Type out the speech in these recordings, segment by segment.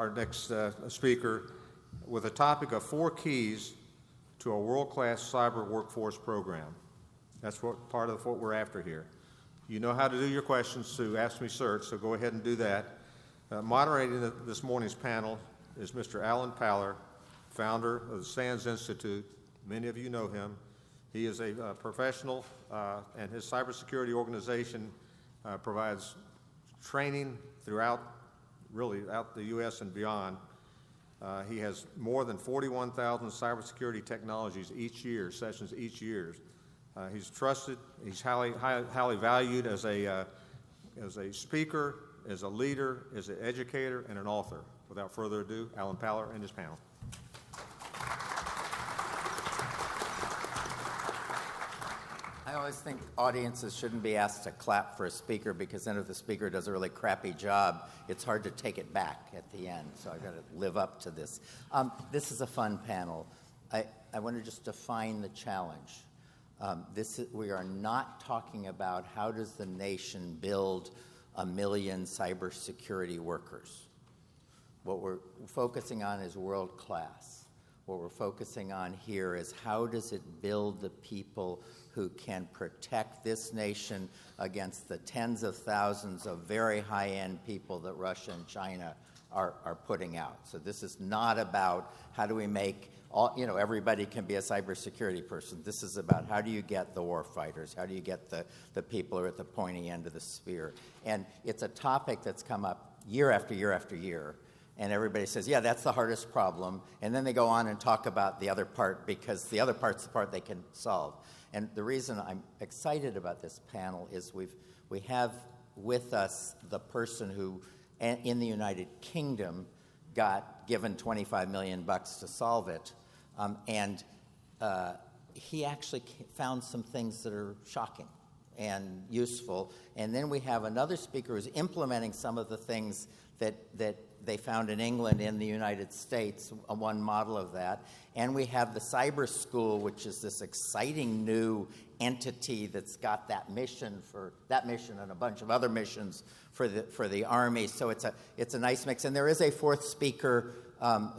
our next speaker with a topic of 4 keys to a world-class cyber workforce program. That's what part of what we're after here. You know how to do your questions through Ask Me Search, so go ahead and do that. Moderating this morning's panel is Mr. Alan Paller, founder of the SANS Institute. Many of you know him. He is a professional, and his cybersecurity organization provides training throughout the U.S. and beyond. He has more than 41,000 cybersecurity technologies sessions each year. He's trusted. He's highly valued as a speaker, as a leader, as an educator, and an author. Without further ado, Alan Paller and his panel. I always think audiences shouldn't be asked to clap for a speaker, because then if the speaker does a really crappy job, it's hard to take it back at the end. So I've got to live up to this. This is a fun panel. I want to just define the challenge. We are not talking about how does the nation build 1 million cybersecurity workers. What we're focusing on is world class. What we're focusing on here is how does it build the people who can protect this nation against the tens of thousands of very high-end people that Russia and China are putting out. So this is not about how do we make everybody can be a cybersecurity person. This is about how do you get the war fighters, how do you get the people who are at the pointy end of the spear. And it's a topic that's come up year after year after year. And everybody says, yeah, that's the hardest problem. And then they go on and talk about the other part, because the other part's the part they can solve. And the reason I'm excited about this panel is we have with us the person who, in the United Kingdom, got given $25 million to solve it. And he actually found some things that are shocking and useful. And then we have another speaker who's implementing some of the things that they found in England in the United States, one model of that. And we have the Cyber School, which is this exciting new entity that's got that mission and a bunch of other missions for the Army. So it's a nice mix. And there is a 4th speaker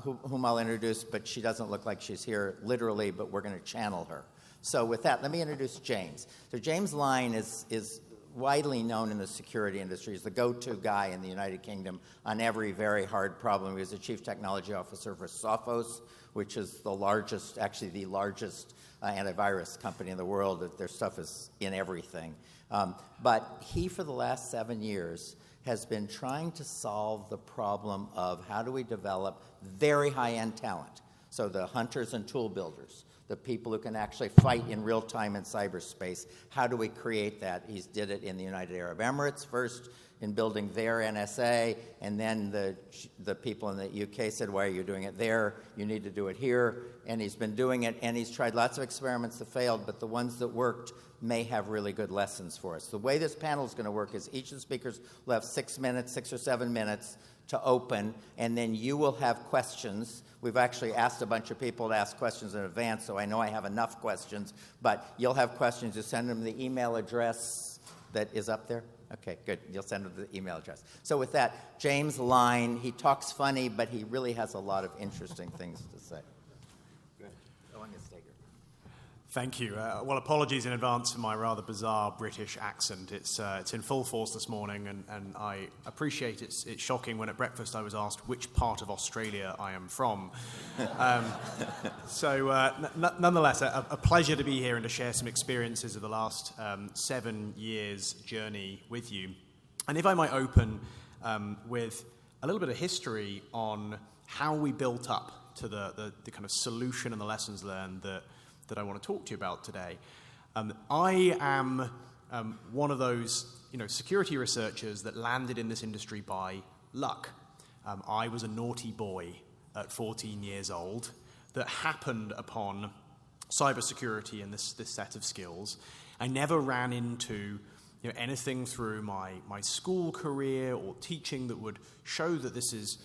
whom I'll introduce, but she doesn't look like she's here literally, but we're going to channel her. So with that, let me introduce James. So James Line is widely known in the security industry. He's the go-to guy in the United Kingdom on every very hard problem. He was the chief technology officer for Sophos, which is the largest antivirus company in the world. Their stuff is in everything. But he, for the last 7 years, has been trying to solve the problem of how do we develop very high-end talent. So the hunters and tool builders, the people who can actually fight in real time in cyberspace. How do we create that? He did it in the United Arab Emirates first in building their NSA, and then the people in the UK said, why are you doing it there? You need to do it here. And he's been doing it, and he's tried lots of experiments that failed, but the ones that worked may have really good lessons for us. The way this panel is going to work is each of the speakers will have 6 or 7 minutes to open, and then you will have questions. We've actually asked a bunch of people to ask questions in advance, so I know I have enough questions, but you'll have questions. You send them the email address that is up there. Okay, good. You'll send them the email address. So with that, James Line, he talks funny, but he really has a lot of interesting things to say. Good. Go on, Mr. Stager. Thank you. Well, apologies in advance for my rather bizarre British accent. It's in full force this morning, and I appreciate it's shocking when at breakfast I was asked which part of Australia I am from. Nonetheless, a pleasure to be here and to share some experiences of the last 7 years' journey with you. And if I might open with a little bit of history on how we built up to the kind of solution and the lessons learned that I want to talk to you about today. I am one of those security researchers that landed in this industry by luck. I was a naughty boy at 14 years old that happened upon cybersecurity and this set of skills. I never ran into anything through my school career or teaching that would show that this is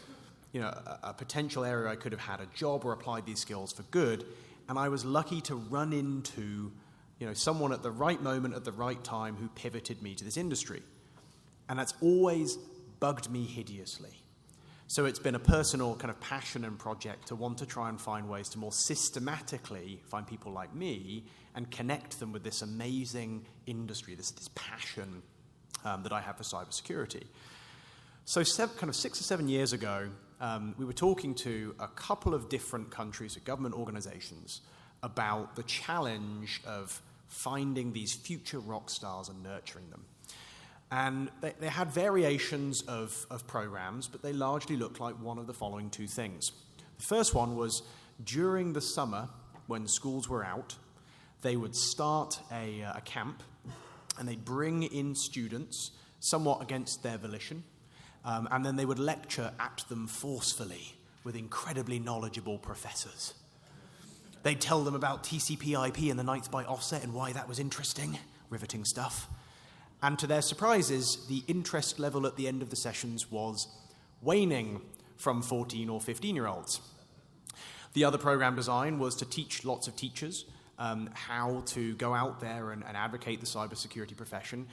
a potential area I could have had a job or applied these skills for good. And I was lucky to run into, someone at the right moment at the right time who pivoted me to this industry. And that's always bugged me hideously. So it's been a personal kind of passion and project to want to try and find ways to more systematically find people like me and connect them with this amazing industry, this passion that I have for cybersecurity. So kind of 6 or 7 years ago, we were talking to a couple of different countries, government organizations, about the challenge of finding these future rock stars and nurturing them. And they had variations of programs, but they largely looked like one of the following two things. The first one was during the summer, when schools were out, they would start a camp, and they'd bring in students, somewhat against their volition, and then they would lecture at them forcefully with incredibly knowledgeable professors. They'd tell them about TCP/IP and the 9th byte offset and why that was interesting, riveting stuff. And to their surprises, the interest level at the end of the sessions was waning from 14 or 15-year-olds. The other program design was to teach lots of teachers how to go out there and advocate the cybersecurity profession,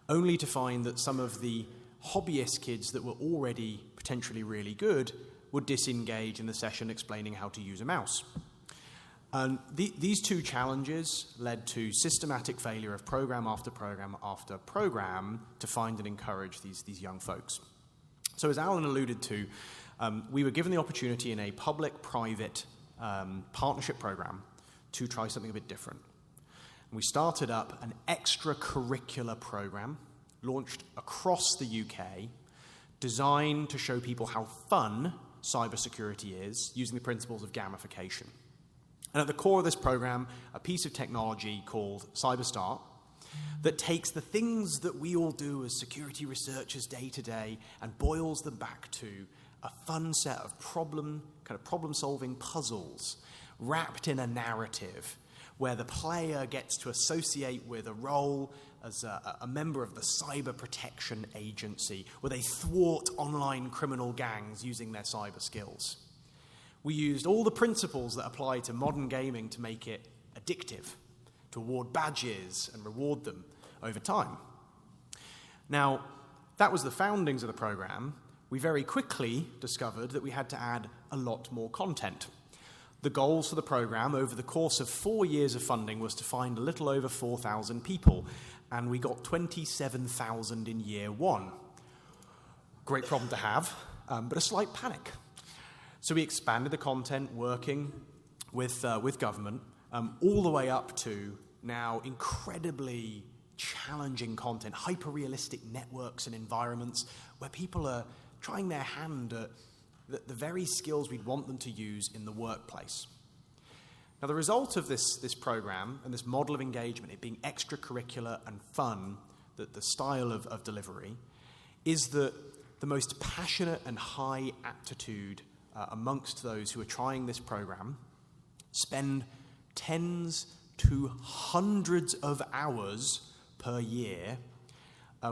only to find that some of the hobbyist kids that were already potentially really good would disengage in the session explaining how to use a mouse. And these two challenges led to systematic failure of program after program after program to find and encourage these young folks. So as Alan alluded to, we were given the opportunity in a public-private partnership program to try something a bit different. And we started up an extracurricular program launched across the UK, designed to show people how fun cybersecurity is using the principles of gamification. And at the core of this program, a piece of technology called CyberStart that takes the things that we all do as security researchers day to day and boils them back to a fun set of problem-solving puzzles wrapped in a narrative where the player gets to associate with a role as a member of the cyber protection agency, where they thwart online criminal gangs using their cyber skills. We used all the principles that apply to modern gaming to make it addictive, to award badges and reward them over time. Now, that was the foundings of the program. We very quickly discovered that we had to add a lot more content. The goals for the program over the course of 4 years of funding was to find a little over 4,000 people, and we got 27,000 in year one. Great problem to have, but a slight panic. So we expanded the content, working with government, all the way up to now incredibly challenging content, hyper-realistic networks and environments where people are trying their hand at the very skills we'd want them to use in the workplace. Now, the result of this program and this model of engagement, it being extracurricular and fun, the style of delivery, is that the most passionate and high aptitude amongst those who are trying this program spend tens to hundreds of hours per year.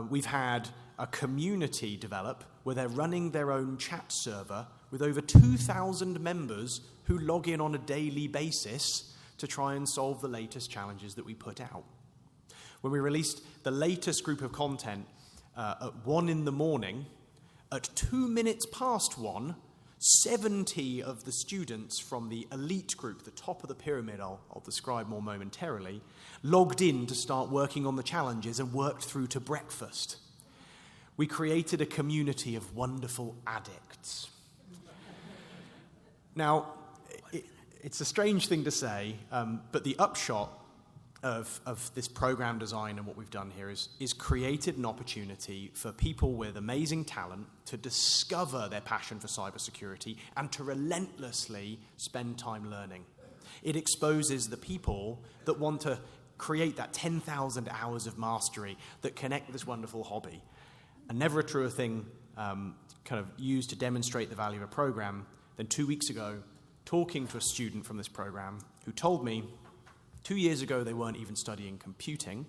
We've had a community develop where they're running their own chat server with over 2,000 members who log in on a daily basis to try and solve the latest challenges that we put out. When we released the latest group of content at 1 a.m, at 2 minutes past 1, 70 of the students from the elite group, the top of the pyramid I'll describe more momentarily, logged in to start working on the challenges and worked through to breakfast. We created a community of wonderful addicts. Now, it's a strange thing to say, but the upshot of this program design and what we've done here is created an opportunity for people with amazing talent to discover their passion for cybersecurity and to relentlessly spend time learning. It exposes the people that want to create that 10,000 hours of mastery that connect this wonderful hobby. And never a truer thing kind of used to demonstrate the value of a program than 2 weeks ago, talking to a student from this program who told me 2 years ago they weren't even studying computing.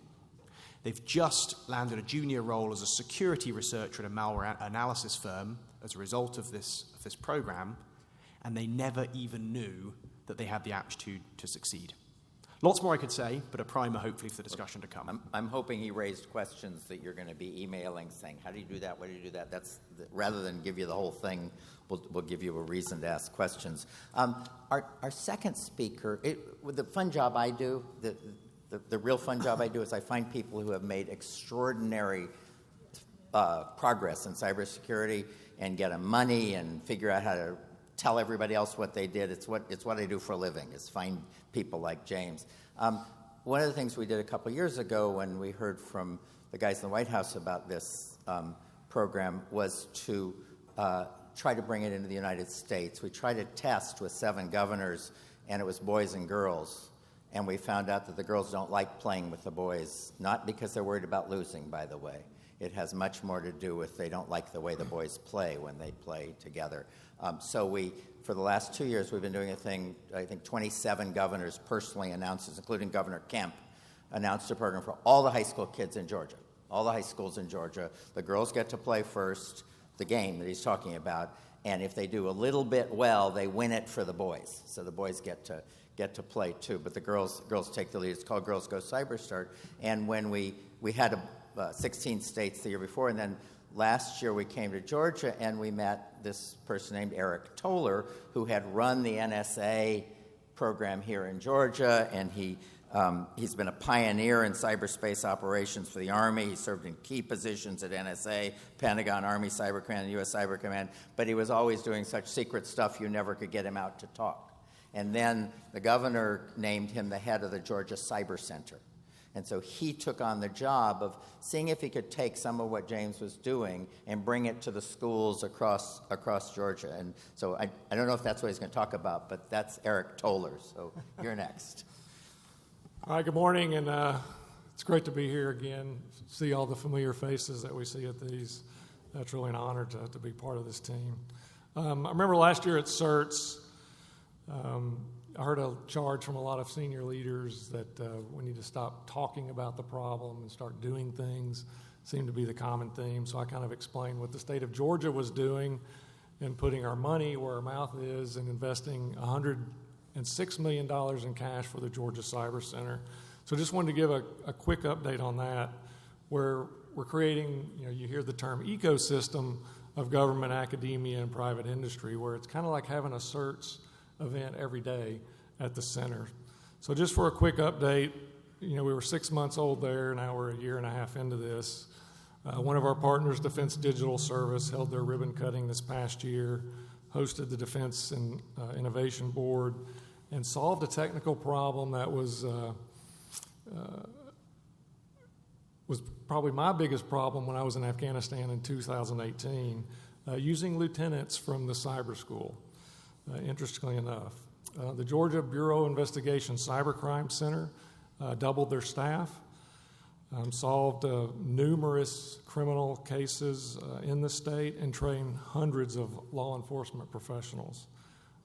They've just landed a junior role as a security researcher at a malware analysis firm as a result of this program, and they never even knew that they had the aptitude to succeed. Lots more I could say, but a primer hopefully for the discussion to come. I'm hoping he raised questions that you're going to be emailing saying, how do you do that? What do you do that? Rather than give you the whole thing, we'll give you a reason to ask questions. Our second speaker, the fun job I do, the real fun job I do is I find people who have made extraordinary progress in cybersecurity and get them money and figure out how to tell everybody else what they did. It's what I do for a living, is find people like James. One of the things we did a couple years ago when we heard from the guys in the White House about this program was to try to bring it into the United States. We tried a test with 7 governors, and it was boys and girls. And we found out that the girls don't like playing with the boys, not because they're worried about losing, by the way. It has much more to do with they don't like the way the boys play when they play together. For the last 2 years, we've been doing a thing, I think 27 governors personally announced, including Governor Kemp, announced a program for all the high school kids in Georgia, all the high schools in Georgia. The girls get to play first, the game that he's talking about, and if they do a little bit well, they win it for the boys. So the boys get to play too, but the girls take the lead. It's called Girls Go Cyberstart. And when we had 16 states the year before, and then last year we came to Georgia and we met this person named Eric Toller, who had run the NSA program here in Georgia, and he's been a pioneer in cyberspace operations for the Army. He served in key positions at NSA, Pentagon, Army Cyber Command, and U.S. Cyber Command, but he was always doing such secret stuff you never could get him out to talk. And then the governor named him the head of the Georgia Cyber Center. And so he took on the job of seeing if he could take some of what James was doing and bring it to the schools across Georgia. And so I don't know if that's what he's going to talk about, but that's Eric Toller. So you're next. All right, good morning, and it's great to be here again, see all the familiar faces that we see at these. It's really an honor to be part of this team. I remember last year at CERTS, I heard a charge from a lot of senior leaders that we need to stop talking about the problem and start doing things. Seemed to be the common theme, so I kind of explained what the state of Georgia was doing and putting our money where our mouth is and investing $106 million in cash for the Georgia Cyber Center. So just wanted to give a quick update on that, where we're creating, you hear the term ecosystem of government, academia, and private industry, where it's kind of like having a CERTS event every day at the center. So just for a quick update, we were 6 months old there, now we're a year and a half into this. One of our partners, Defense Digital Service, held their ribbon cutting this past year, hosted the Defense and Innovation Board, and solved a technical problem that was probably my biggest problem when I was in Afghanistan in 2018, using lieutenants from the cyber school. Interestingly enough, the Georgia Bureau of Investigation Cybercrime Center doubled their staff, solved numerous criminal cases in the state, and trained hundreds of law enforcement professionals.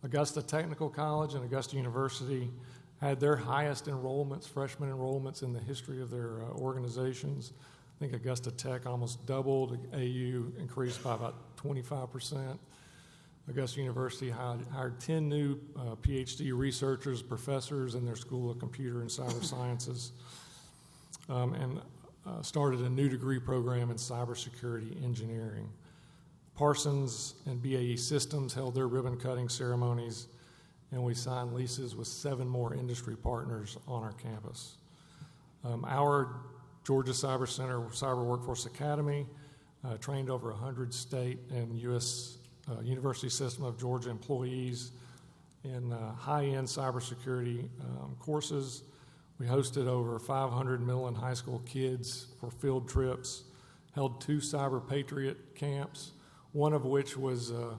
Augusta Technical College and Augusta University had their highest enrollments, freshman enrollments in the history of their organizations. I think Augusta Tech almost doubled, AU increased by about 25%. Augusta University hired 10 new PhD researchers, professors in their School of Computer and Cyber Sciences, and started a new degree program in cybersecurity engineering. Parsons and BAE Systems held their ribbon-cutting ceremonies, and we signed leases with 7 more industry partners on our campus. Our Georgia Cyber Center Cyber Workforce Academy trained over 100 state and U.S. University System of Georgia employees in high-end cybersecurity courses. We hosted over 500 middle and high school kids for field trips, held 2 Cyber Patriot camps, one of which was a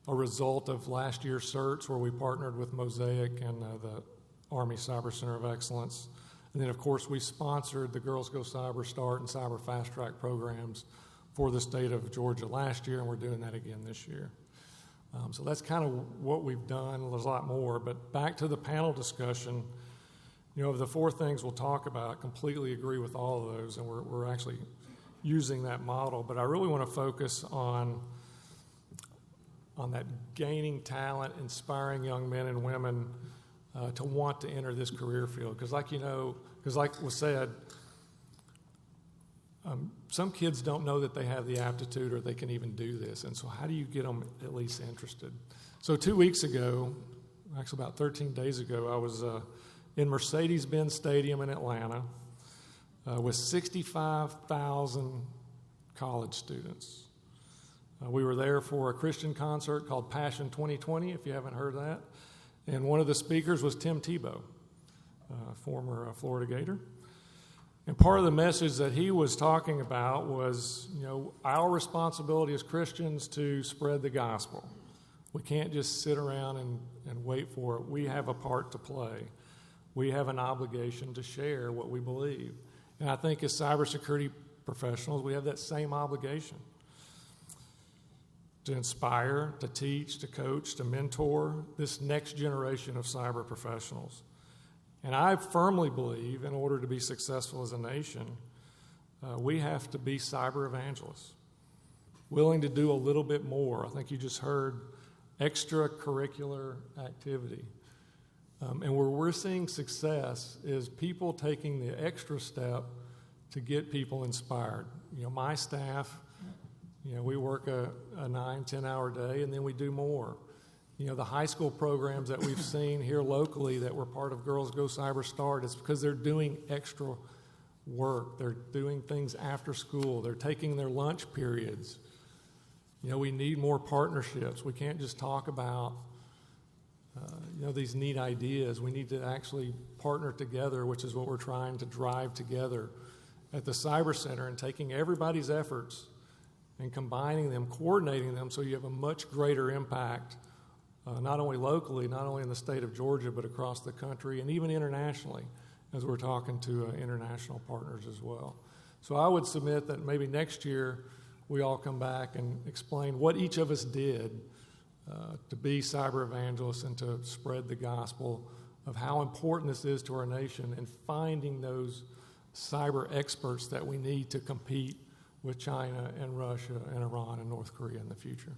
result of last year's CERTS, where we partnered with Mosaic and the Army Cyber Center of Excellence. And then, of course, we sponsored the Girls Go Cyber Start and Cyber Fast Track programs for the state of Georgia last year, and we're doing that again this year. So that's kind of what we've done. There's a lot more, but back to the panel discussion. Of the 4 things we'll talk about, completely agree with all of those, and we're actually using that model. But I really want to focus on that gaining talent, inspiring young men and women to want to enter this career field. Because like was said, some kids don't know that they have the aptitude or they can even do this. And so how do you get them at least interested? So 2 weeks ago, actually about 13 days ago, I was in Mercedes-Benz Stadium in Atlanta with 65,000 college students. We were there for a Christian concert called Passion 2020, if you haven't heard that. And one of the speakers was Tim Tebow, former Florida Gator. And part of the message that he was talking about was, our responsibility as Christians to spread the gospel. We can't just sit around and wait for it. We have a part to play. We have an obligation to share what we believe. And I think as cybersecurity professionals, we have that same obligation to inspire, to teach, to coach, to mentor this next generation of cyber professionals. And I firmly believe in order to be successful as a nation, we have to be cyber evangelists, willing to do a little bit more. I think you just heard extracurricular activity. And where we're seeing success is people taking the extra step to get people inspired. My staff, we work a 9-10 hour day, and then we do more. The high school programs that we've seen here locally that were part of Girls Go Cyber Start, it's because they're doing extra work. They're doing things after school. They're taking their lunch periods. We need more partnerships. We can't just talk about, these neat ideas. We need to actually partner together, which is what we're trying to drive together at the Cyber Center, and taking everybody's efforts and combining them, coordinating them, so you have a much greater impact, not only locally, not only in the state of Georgia, but across the country and even internationally, as we're talking to international partners as well. So I would submit that maybe next year we all come back and explain what each of us did to be cyber evangelists and to spread the gospel of how important this is to our nation, and finding those cyber experts that we need to compete with China and Russia and Iran and North Korea in the future.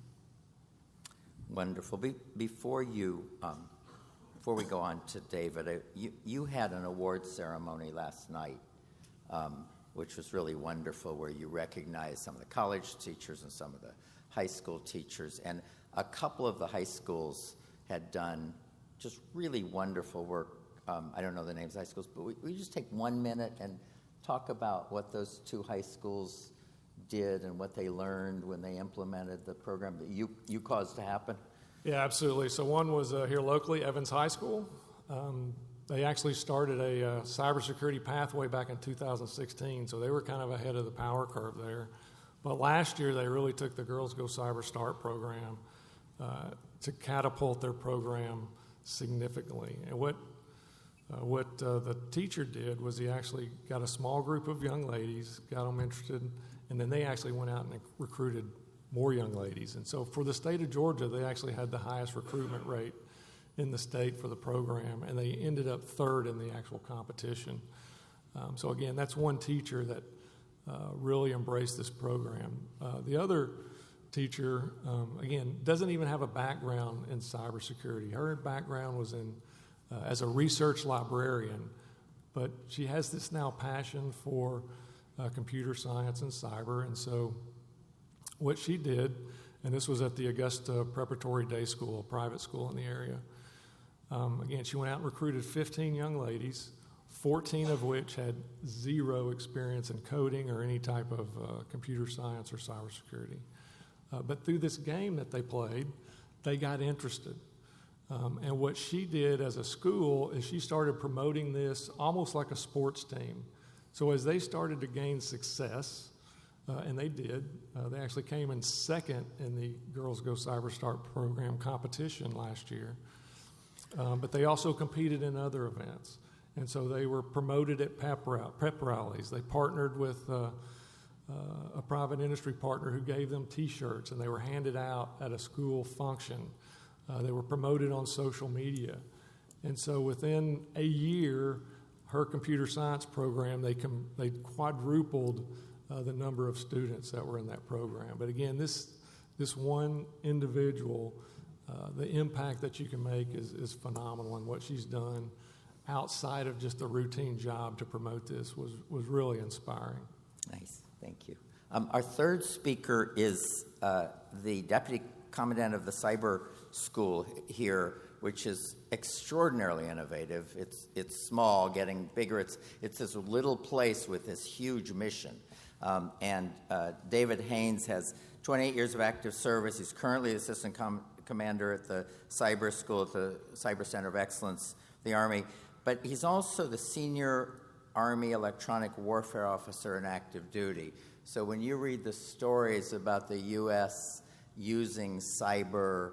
Wonderful. Before we go on to David, you had an award ceremony last night, which was really wonderful, where you recognized some of the college teachers and some of the high school teachers. And a couple of the high schools had done just really wonderful work. I don't know the names of high schools, but we just take 1 minute and talk about what those two high schools did and what they learned when they implemented the program that you caused to happen? Yeah, absolutely. So one was here locally, Evans High School. They actually started a cybersecurity pathway back in 2016, so they were kind of ahead of the power curve there. But last year, they really took the Girls Go Cyber Start program to catapult their program significantly. And what the teacher did was he actually got a small group of young ladies, got them interested, and then they actually went out and recruited more young ladies. And so for the state of Georgia, they actually had the highest recruitment rate in the state for the program, and they ended up third in the actual competition. So again, that's one teacher that really embraced this program. The other teacher, again, doesn't even have a background in cybersecurity. Her background was in as a research librarian, but she has this now passion for computer science and cyber. And so what she did, and this was at the Augusta Preparatory Day School, a private school in the area, again, she went out and recruited 15 young ladies, 14 of which had zero experience in coding or any type of computer science or cybersecurity. But through this game that they played, they got interested. And what she did as a school is she started promoting this almost like a sports team. So as they started to gain success, and they did, they actually came in second in the Girls Go Cyber Start program competition last year. But they also competed in other events. And so they were promoted at pep rallies. They partnered with a private industry partner who gave them T-shirts, and they were handed out at a school function. They were promoted on social media. And so within a year, her computer science program, they quadrupled the number of students that were in that program. But again, this one individual the impact that you can make is phenomenal, and what she's done outside of just a routine job to promote this was really inspiring. Nice, thank you. Our third speaker is the Deputy Commandant of the Cyber School here, which is extraordinarily innovative. It's small, getting bigger. It's this little place with this huge mission. David Haines has 28 years of active service. He's currently Assistant Commander at the Cyber School at the Cyber Center of Excellence, the Army. But he's also the Senior Army Electronic Warfare Officer in active duty. So when you read the stories about the U.S. using cyber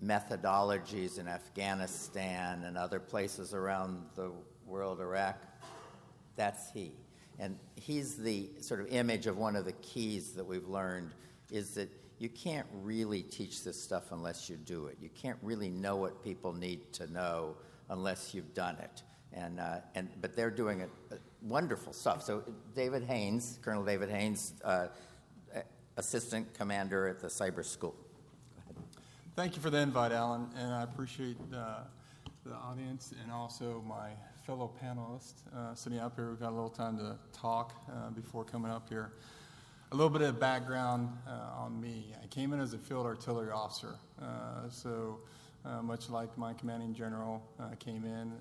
methodologies in Afghanistan and other places around the world, Iraq, that's he. And he's the sort of image of one of the keys that we've learned is that you can't really teach this stuff unless you do it. You can't really know what people need to know unless you've done it. But they're doing wonderful stuff. So David Haines, Colonel David Haines, Assistant Commander at the Cyber School. Thank you for the invite, Alan, and I appreciate the audience and also my fellow panelists sitting up here. We've got a little time to talk before coming up here. A little bit of background on me. I came in as a field artillery officer, so much like my commanding general came in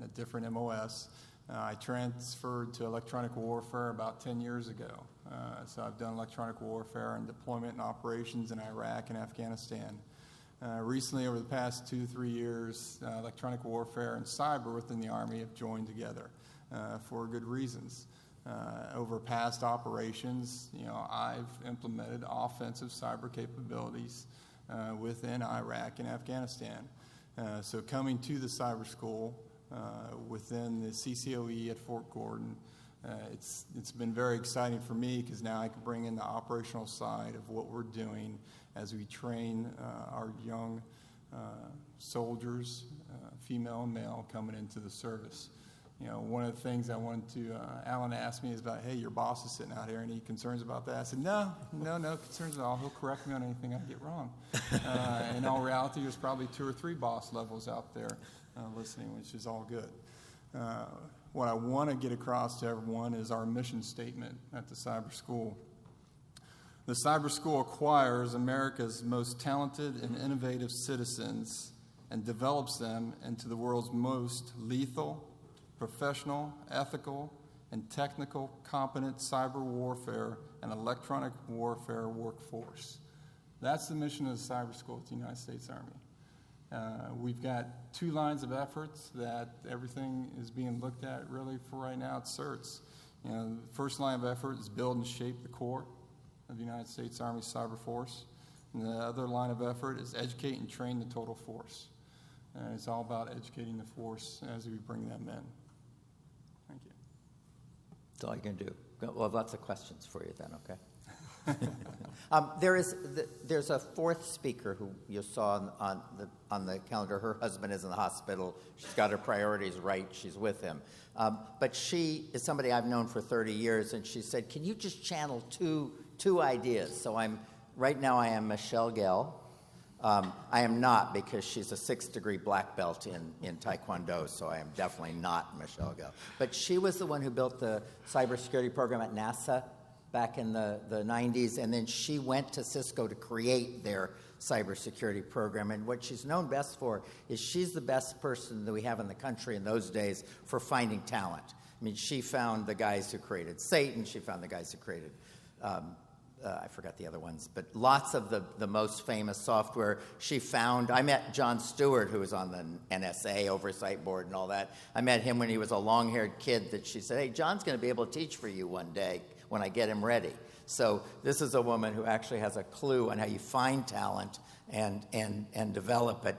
a different MOS. I transferred to electronic warfare about 10 years ago. So I've done electronic warfare and deployment and operations in Iraq and Afghanistan. Recently, over the past 2-3 years, electronic warfare and cyber within the Army have joined together for good reasons. Over past operations, I've implemented offensive cyber capabilities within Iraq and Afghanistan. So coming to the cyber school within the CCOE at Fort Gordon, it's been very exciting for me because now I can bring in the operational side of what we're doing as we train our young soldiers, female and male, coming into the service. One of the things I wanted to, Alan asked me is about, hey, your boss is sitting out here, any concerns about that? I said, no concerns at all. He'll correct me on anything I get wrong. In all reality, there's probably 2 or 3 boss levels out there listening, which is all good. What I want to get across to everyone is our mission statement at the Cyber School. The Cyber School acquires America's most talented and innovative citizens and develops them into the world's most lethal, professional, ethical, and technical competent cyber warfare and electronic warfare workforce. That's the mission of the Cyber School at the United States Army. We've got 2 lines of efforts that everything is being looked at really for right now at CERTS. The first line of effort is build and shape the core of the United States Army Cyber Force. And the other line of effort is educate and train the total force. And it's all about educating the force as we bring them in. Thank you. That's all you can do. We'll have lots of questions for you then, okay? There's a 4th speaker who you saw on the calendar. Her husband is in the hospital. She's got her priorities right. She's with him. But she is somebody I've known for 30 years, and she said, can you just channel two ideas? So right now I am Michelle Gail. I am not, because she's a 6th-degree black belt in Taekwondo, so I am definitely not Michelle Gail. But she was the one who built the cybersecurity program at NASA back in the 90s, and then she went to Cisco to create their cybersecurity program. And what she's known best for is she's the best person that we have in the country in those days for finding talent. I mean, she found the guys who created Satan. She found the guys who created I forgot the other ones, but lots of the most famous software she found. I met John Stewart, who was on the NSA oversight board and all that. I met him when he was a long-haired kid that she said, hey, John's going to be able to teach for you one day when I get him ready. So this is a woman who actually has a clue on how you find talent and develop it.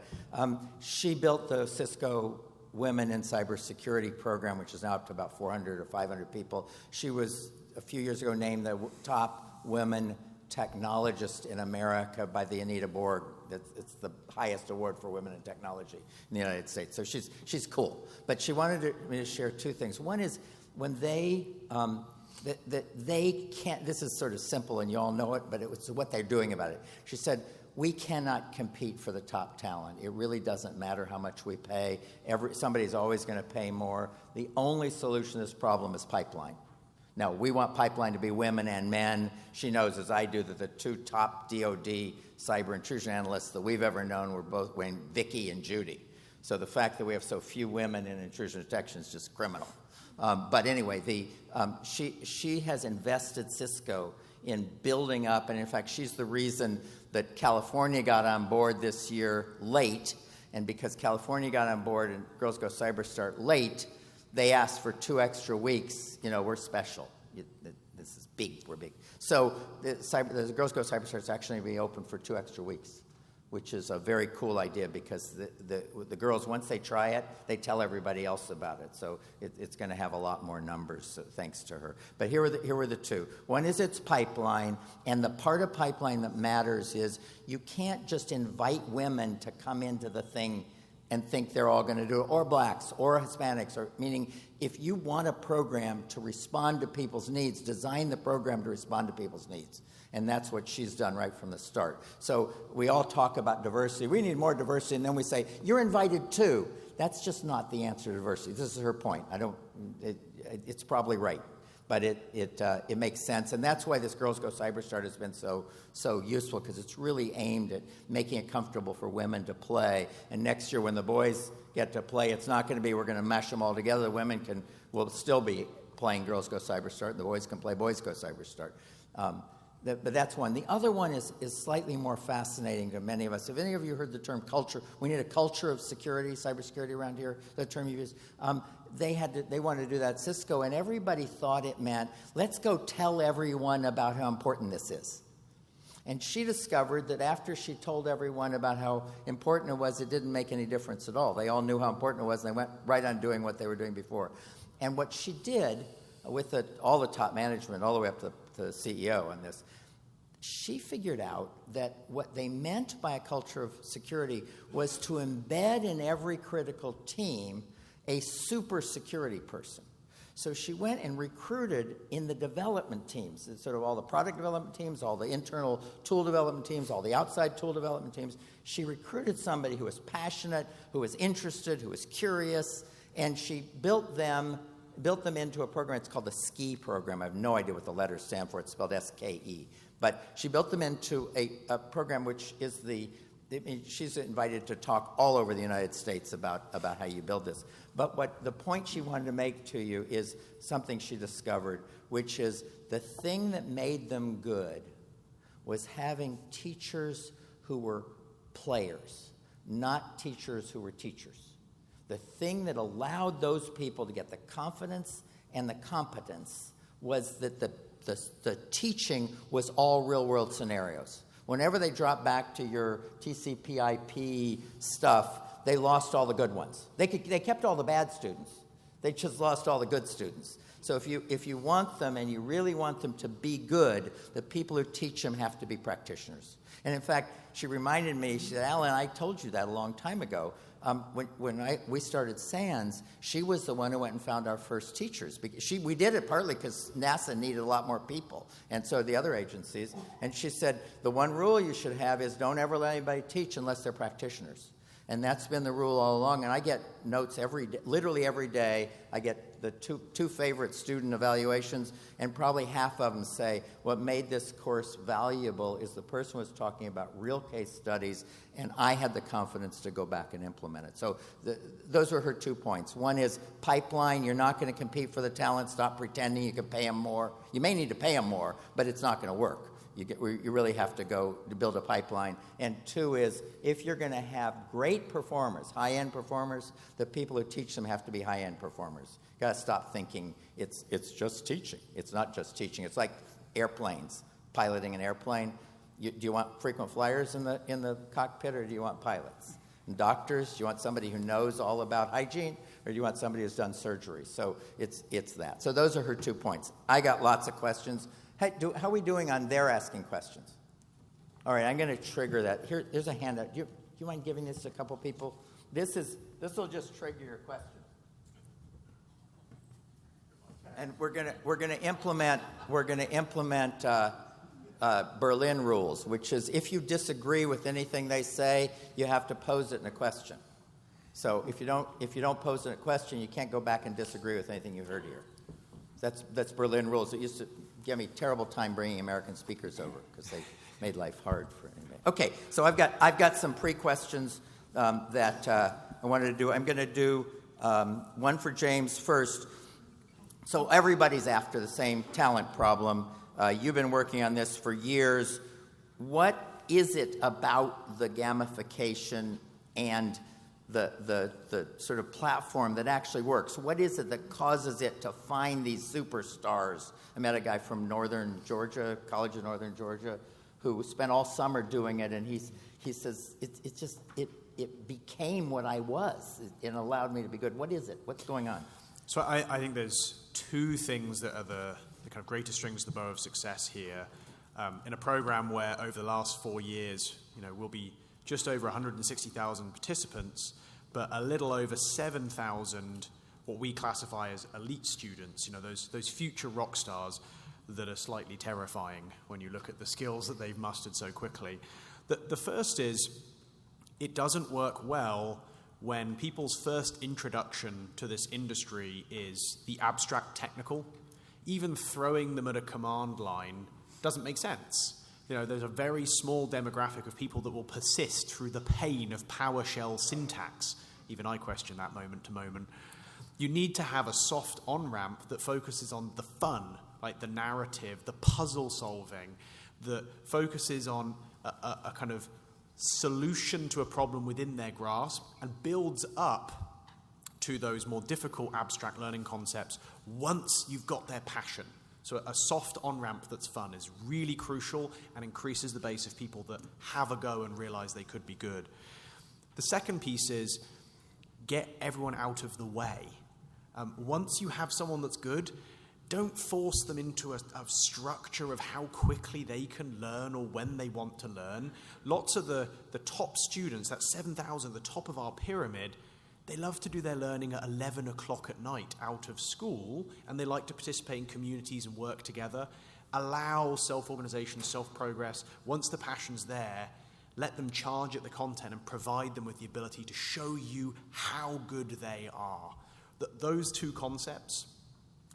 She built the Cisco Women in Cybersecurity program, which is now up to about 400 or 500 people. She was, a few years ago, named the top women technologist in America by the Anita Borg. It's the highest award for women in technology in the United States. So she's cool. But she wanted me to share 2 things. One is when they can't, this is sort of simple and you all know it, but it was what they're doing about it. She said, we cannot compete for the top talent. It really doesn't matter how much we pay. Somebody's always going to pay more. The only solution to this problem is pipeline. Now, we want pipeline to be women and men. She knows, as I do, that the two top DoD cyber intrusion analysts that we've ever known were both Vicky and Judy. So the fact that we have so few women in intrusion detection is just criminal. But anyway, she has invested Cisco in building up, and in fact, she's the reason that California got on board this year late, and because California got on board and Girls Go Cyber Start late, they asked for 2 extra weeks. We're special. This is big. We're big. So the Girls Go Cyber Start is actually going to be open for 2 extra weeks, which is a very cool idea because the girls, once they try it, they tell everybody else about it. So it's going to have a lot more numbers, thanks to her. But here were the two. One is its pipeline, and the part of pipeline that matters is you can't just invite women to come into the thing and think they're all going to do it, or blacks, or Hispanics, meaning if you want a program to respond to people's needs, design the program to respond to people's needs. And that's what she's done right from the start. So we all talk about diversity. We need more diversity, and then we say, you're invited too. That's just not the answer to diversity. This is her point. It's probably right, but it makes sense. And that's why this Girls Go Cyber Start has been so useful, because it's really aimed at making it comfortable for women to play. And next year when the boys get to play, it's not going to be we're going to mesh them all together. The women will still be playing Girls Go Cyber Start, and the boys can play Boys Go Cyber Start. But that's one. The other one is slightly more fascinating to many of us. Have any of you heard the term culture? We need a culture of security, cybersecurity around here, the term you use. They wanted to do that at Cisco, and everybody thought it meant, let's go tell everyone about how important this is. And she discovered that after she told everyone about how important it was, it didn't make any difference at all. They all knew how important it was, and they went right on doing what they were doing before. And what she did with all the top management, all the way up to the CEO on this, she figured out that what they meant by a culture of security was to embed in every critical team a super security person. So she went and recruited in the development teams, sort of all the product development teams, all the internal tool development teams, all the outside tool development teams. She recruited somebody who was passionate, who was interested, who was curious, and she built them into a program. It's called the SKE program. I have no idea what the letters stand for. It's spelled S-K-E. But she built them into a program which is she's invited to talk all over the United States about how you build this. But the point she wanted to make to you is something she discovered, which is the thing that made them good was having teachers who were players, not teachers who were teachers. The thing that allowed those people to get the confidence and the competence was that the teaching was all real-world scenarios. Whenever they dropped back to your TCP/IP stuff, they lost all the good ones. They kept all the bad students. They just lost all the good students. So if you want them and you really want them to be good, the people who teach them have to be practitioners. And in fact, she reminded me, she said, Alan, I told you that a long time ago. When we started SANS, she was the one who went and found our first teachers. We did it partly because NASA needed a lot more people, and so the other agencies. And she said, the one rule you should have is don't ever let anybody teach unless they're practitioners. And that's been the rule all along. And I get notes literally every day. I get the two favorite student evaluations, and probably half of them say, what made this course valuable is the person was talking about real case studies, and I had the confidence to go back and implement it. So those were her 2 points. One is pipeline. You're not going to compete for the talent. Stop pretending you can pay them more. You may need to pay them more, but it's not going to work. You really have to go to build a pipeline. And 2 is, if you're going to have great performers, high-end performers, the people who teach them have to be high-end performers. You've got to stop thinking it's just teaching. It's not just teaching. It's like airplanes, piloting an airplane. Do you want frequent flyers in the cockpit, or do you want pilots? And doctors, do you want somebody who knows all about hygiene, or do you want somebody who's done surgery? So it's that. So those are her 2 points. I got lots of questions. Hey, how are we doing on their asking questions? All right, I'm going to trigger that. Here's a handout. Do you mind giving this to a couple people? This will just trigger your question. And we're going to implement Berlin rules, which is if you disagree with anything they say, you have to pose it in a question. So if you don't pose it in a question, you can't go back and disagree with anything you heard here. That's Berlin rules. It used to give me a terrible time bringing American speakers over because they made life hard for anybody. Okay, so I've got some pre-questions that I wanted to do. I'm going to do one for James first. So everybody's after the same talent problem. You've been working on this for years. What is it about the gamification and the sort of platform that actually works? What is it that causes it to find these superstars? I met a guy from Northern Georgia, College of Northern Georgia, who spent all summer doing it, and he says, it became what I was. It allowed me to be good. What is it? What's going on? So I think there's two things that are the kind of greatest strings to the bow of success here. In a program where over the last 4 years, we'll be just over 160,000 participants, but a little over 7,000 what we classify as elite students, those future rock stars that are slightly terrifying when you look at the skills that they've mustered so quickly. The first is, it doesn't work well when people's first introduction to this industry is the abstract technical. Even throwing them at a command line doesn't make sense. There's a very small demographic of people that will persist through the pain of PowerShell syntax. Even I question that moment to moment. You need to have a soft on-ramp that focuses on the fun, like the narrative, the puzzle solving, that focuses on a kind of solution to a problem within their grasp and builds up to those more difficult abstract learning concepts once you've got their passion. So a soft on-ramp that's fun is really crucial and increases the base of people that have a go and realize they could be good. The second piece is get everyone out of the way. Once you have someone that's good, don't force them into a structure of how quickly they can learn or when they want to learn. Lots of the top students, that 7,000 at the top of our pyramid, they love to do their learning at 11 o'clock at night out of school, and they like to participate in communities and work together. Allow self-organization, self-progress. Once the passion's there, let them charge at the content and provide them with the ability to show you how good they are. Those two concepts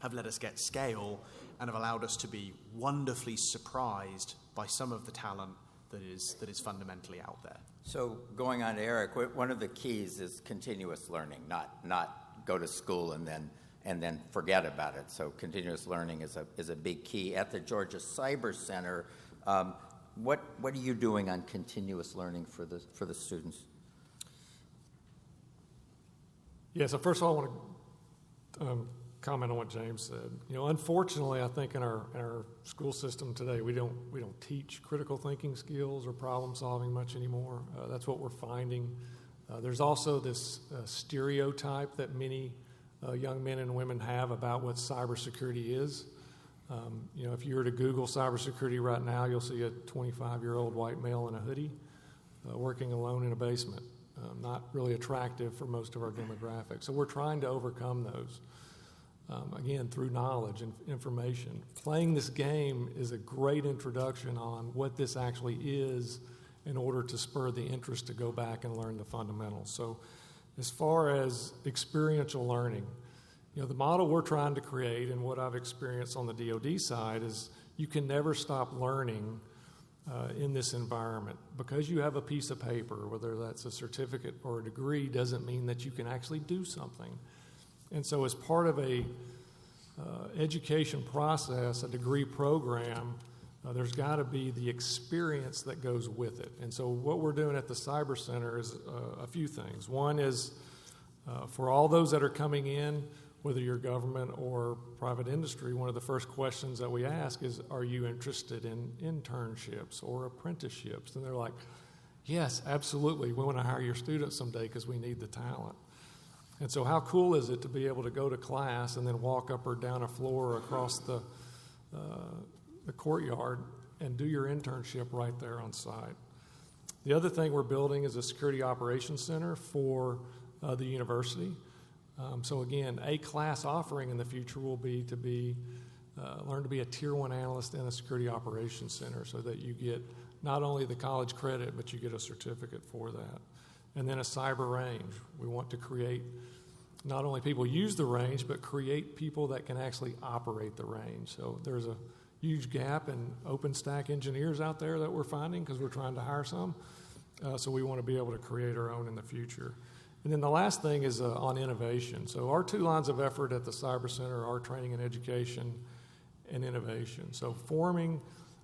have let us get scale and have allowed us to be wonderfully surprised by some of the talent that is fundamentally out there. So going on to Eric, one of the keys is continuous learning, not go to school and then forget about it. So continuous learning is a big key. At the Georgia Cyber Center, what are you doing on continuous learning for the students? Yeah, so first of all, I want to comment on what James said. Unfortunately, I think in our school system today, we don't teach critical thinking skills or problem solving much anymore. That's what we're finding. There's also this stereotype that many young men and women have about what cybersecurity is. If you were to Google cybersecurity right now, you'll see a 25-year-old white male in a hoodie working alone in a basement. Not really attractive for most of our demographics. So we're trying to overcome those. Again, through knowledge and information. Playing this game is a great introduction on what this actually is in order to spur the interest to go back and learn the fundamentals. So as far as experiential learning, the model we're trying to create and what I've experienced on the DoD side is you can never stop learning in this environment. Because you have a piece of paper, whether that's a certificate or a degree, doesn't mean that you can actually do something. And so as part of a education process, a degree program, there's got to be the experience that goes with it. And so what we're doing at the Cyber Center is a few things. One is for all those that are coming in, whether you're government or private industry, one of the first questions that we ask is, are you interested in internships or apprenticeships? And they're like, yes, absolutely. We want to hire your students someday because we need the talent. And so how cool is it to be able to go to class and then walk up or down a floor or across the courtyard and do your internship right there on site? The other thing we're building is a security operations center for the university. So again, a class offering in the future will be to be learn to be a Tier 1 analyst in a security operations center so that you get not only the college credit, but you get a certificate for that. And then a cyber range. We want to create not only people use the range, but create people that can actually operate the range. So there's a huge gap in OpenStack engineers out there that we're finding because we're trying to hire some. So we want to be able to create our own in the future. And then the last thing is on innovation. So our 2 lines of effort at the Cyber Center are training and education and innovation. So forming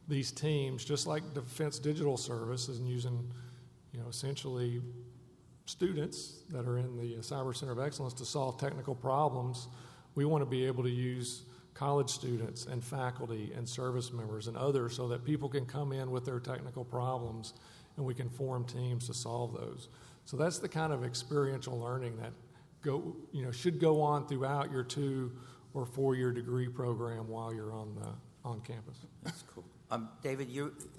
these teams, just like Defense Digital Services, and using, essentially students that are in the Cyber Center of Excellence to solve technical problems, we want to be able to use college students and faculty and service members and others so that people can come in with their technical problems and we can form teams to solve those. So that's the kind of experiential learning that should go on throughout your 2 or 4-year degree program while you're on campus. That's cool. David,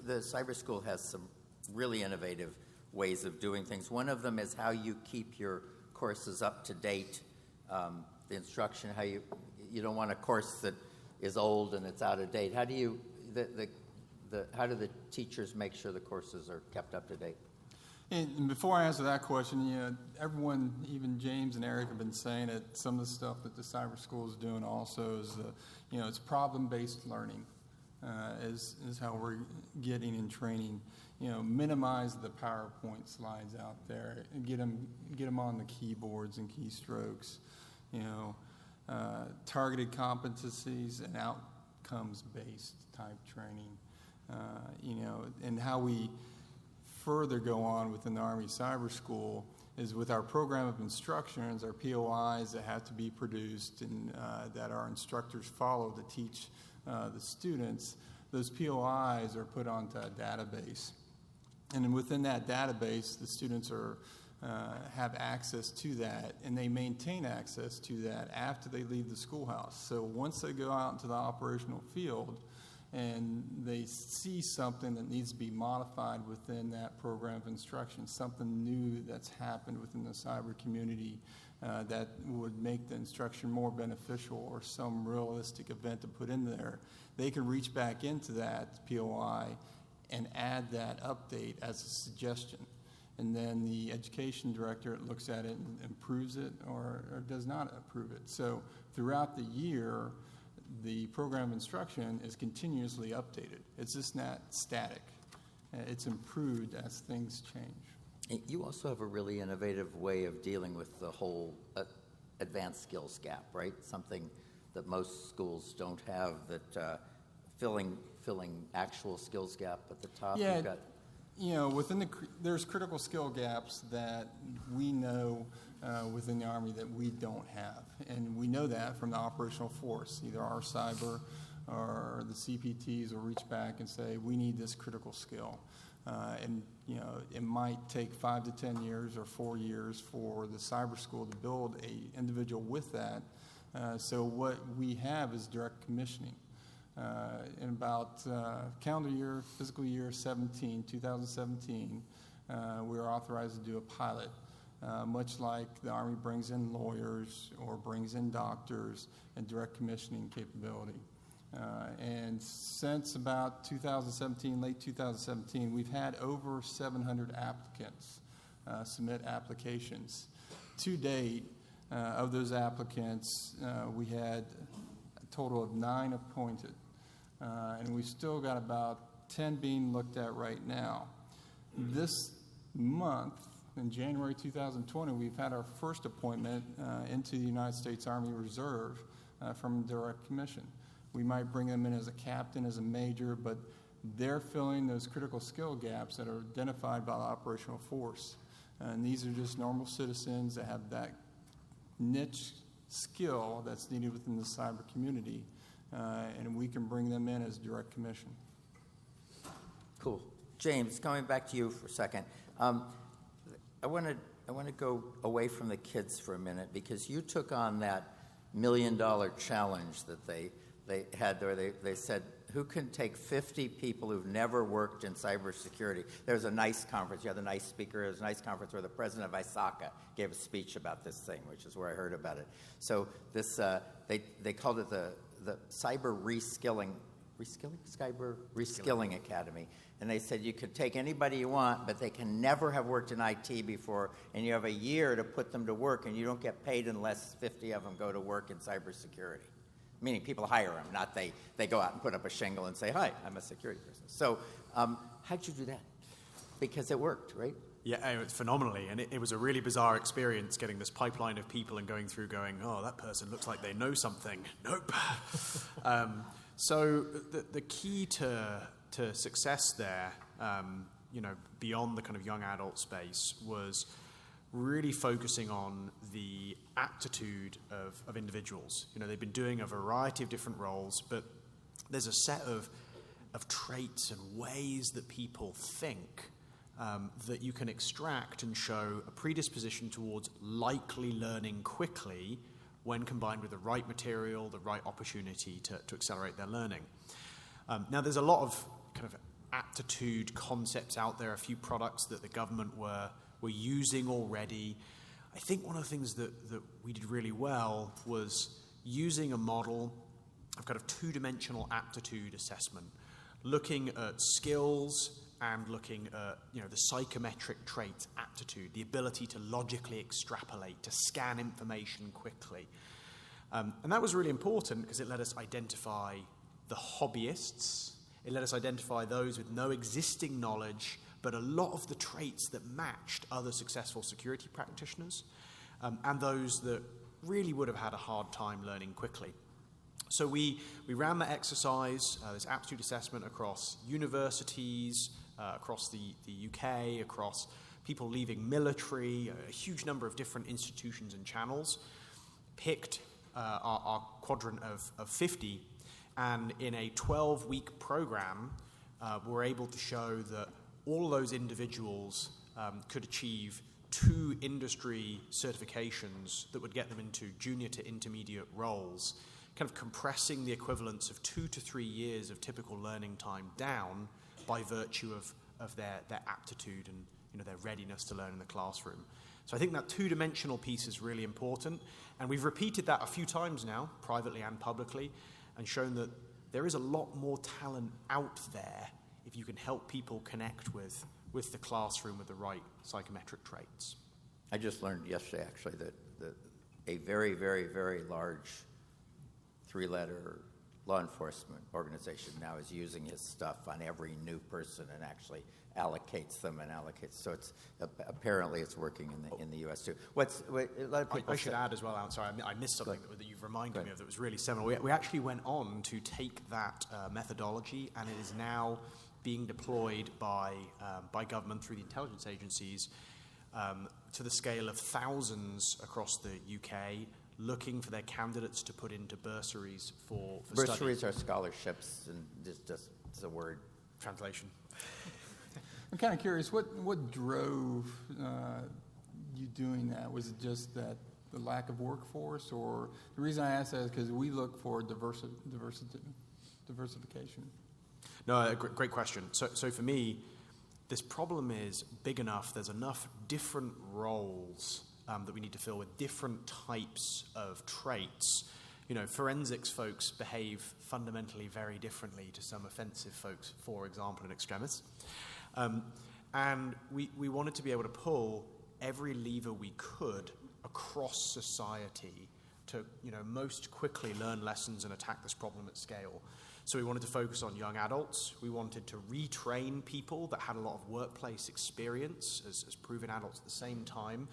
the cyber school has some really innovative ways of doing things. One of them is how you keep your courses up to date. The instruction, how you don't want a course that is old and it's out of date. How do how do the teachers make sure the courses are kept up to date? And before I answer that question, everyone, even James and Eric, have been saying that some of the stuff that the cyber school is doing also is, it's problem-based learning is how we're getting and training. Minimize the PowerPoint slides out there and get them on the keyboards and keystrokes. Targeted competencies and outcomes-based type training. And how we further go on within the Army Cyber School is with our program of instructions, our POIs that have to be produced and that our instructors follow to teach the students. Those POIs are put onto a database. And then within that database, the students have access to that, and they maintain access to that after they leave the schoolhouse. So once they go out into the operational field, and they see something that needs to be modified within that program of instruction, something new that's happened within the cyber community that would make the instruction more beneficial, or some realistic event to put in there, they can reach back into that POI and add that update as a suggestion. And then the education director looks at it and approves it or does not approve it. So throughout the year, the program of instruction is continuously updated. It's just not static. It's improved as things change. You also have a really innovative way of dealing with the whole advanced skills gap, right? Something that most schools don't have, that filling actual skills gap at the top. Yeah, You've got, there's critical skill gaps that we know within the Army that we don't have. And we know that from the operational force. Either our cyber or the CPTs will reach back and say, we need this critical skill. It might take 5 to 10 years or 4 years for the cyber school to build a individual with that. So what we have is direct commissioning. In about fiscal year 2017, we were authorized to do a pilot. Much like the Army brings in lawyers or brings in doctors and direct commissioning capability. And since about 2017, late 2017, we've had over 700 applicants submit applications. To date, of those applicants, we had a total of 9 appointed. And we've still got about 10 being looked at right now. This month, in January 2020, we've had our first appointment into the United States Army Reserve from direct commission. We might bring them in as a captain, as a major, but they're filling those critical skill gaps that are identified by the operational force. And these are just normal citizens that have that niche skill that's needed within the cyber community, and we can bring them in as direct commission. cool. James, coming back to you for a second. I want to go away from the kids for a minute, because you took on that $1 million challenge that they had, where they said, who can take 50 people who've never worked in cybersecurity? There was a nice conference. You had a nice speaker. There was a nice conference where the president of AFCEA gave a speech about this thing, which is where I heard about it. So this, they called it the the Cyber Reskilling Academy, and they said you could take anybody you want, but they can never have worked in IT before, and you have a year to put them to work, and you don't get paid unless 50 of them go to work in cybersecurity. Meaning people hire them, not they go out and put up a shingle and say, hi, I'm a security person. So how'd you do that? Because it worked, right? Yeah, it was phenomenally, and it was a really bizarre experience getting this pipeline of people and going, oh, that person looks like they know something. Nope. So the key to success there, beyond the kind of young adult space, was really focusing on the aptitude of individuals. They've been doing a variety of different roles, but there's a set of traits and ways that people think that you can extract and show a predisposition towards likely learning quickly when combined with the right material, the right opportunity to accelerate their learning. Now, there's a lot of kind of aptitude concepts out there, a few products that the government were using already. I think one of the things that we did really well was using a model of kind of two-dimensional aptitude assessment, looking at skills and looking at the psychometric traits, aptitude, the ability to logically extrapolate, to scan information quickly. And that was really important because it let us identify the hobbyists. It let us identify those with no existing knowledge, but a lot of the traits that matched other successful security practitioners, and those that really would have had a hard time learning quickly. So we ran that exercise, this aptitude assessment, across universities, across the UK, across people leaving military, a huge number of different institutions and channels, picked our quadrant of 50, and in a 12-week program, we're able to show that all those individuals could achieve 2 industry certifications that would get them into junior to intermediate roles, kind of compressing the equivalence of 2 to 3 years of typical learning time down by virtue of their aptitude and their readiness to learn in the classroom. So I think that two-dimensional piece is really important, and we've repeated that a few times now, privately and publicly, and shown that there is a lot more talent out there if you can help people connect with the classroom with the right psychometric traits. I just learned yesterday, actually, that a very, very, very large 3-letter law enforcement organization now is using his stuff on every new person and actually allocates them and allocates. So apparently it's working in the U.S. too. A lot of people I should add as well, Alan, sorry, I missed something that you've reminded me of that was really seminal. We actually went on to take that methodology, and it is now being deployed by government through the intelligence agencies to the scale of thousands across the UK, looking for their candidates to put into bursaries for bursaries study. Are scholarships, and just it's a word. Translation. I'm kind of curious, what drove you doing that? Was it just that the lack of workforce, or the reason I ask that is because we look for diversification? No, great question. So for me, this problem is big enough. There's enough different roles that we need to fill with different types of traits. Forensics folks behave fundamentally very differently to some offensive folks, for example, in extremis. And we wanted to be able to pull every lever we could across society to most quickly learn lessons and attack this problem at scale. So we wanted to focus on young adults. We wanted to retrain people that had a lot of workplace experience as proven adults at the same time,